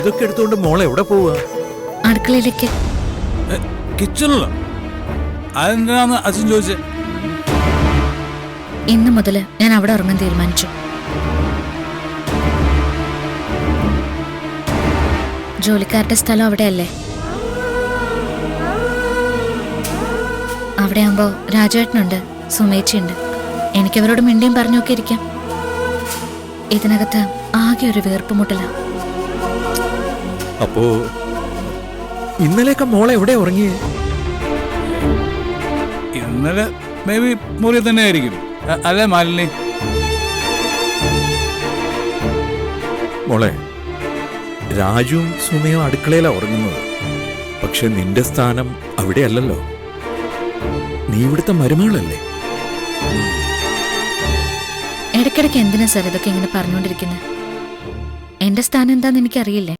ഇതൊക്കെ എടുത്തുകൊണ്ട് മോളെ എവിടെ പോവുക? അടുക്കളയിലേക്ക്. കിച്ചണിലോ? അതെന്തിനാന്ന് അച്ഛൻ ചോദിച്ചേ? ഇന്ന് മുതല് ഞാൻ അവിടെ ഉറങ്ങാൻ തീരുമാനിച്ചു. ജോലിക്കാരുടെ സ്ഥലം അവിടെയല്ലേ? അവിടെ ആകുമ്പോ രാജേട്ടനുണ്ട്, സുമേച്ചിയുണ്ട്. എനിക്കവരോട് മിണ്ടിയും പറഞ്ഞൊക്കെ ഇരിക്കാം. ഇതിനകത്ത് ആകെ ഒരു വീർപ്പുമുട്ടല. അപ്പോ ഇന്നലെയൊക്കെ മോളെ എവിടെ ഉറങ്ങിയേ? ഇന്നലെ മേ ബി മുറി തന്നെ ആയിരിക്കും, അല്ലേ മാലിനി? മോളെ, രാജുവും സുമയും അടുക്കളയിലാണ് ഉറങ്ങുന്നത്. പക്ഷെ നിന്റെ സ്ഥാനം അവിടെയല്ലല്ലോ. നീ ഇവിടുത്തെ മരുമകളല്ലേ? ഇടയ്ക്കിടയ്ക്ക് എന്തിനാ സാർ ഇതൊക്കെ ഇങ്ങനെ പറഞ്ഞുകൊണ്ടിരിക്കുന്നത്? എന്റെ സ്ഥാനം എന്താന്ന് എനിക്കറിയില്ലേ?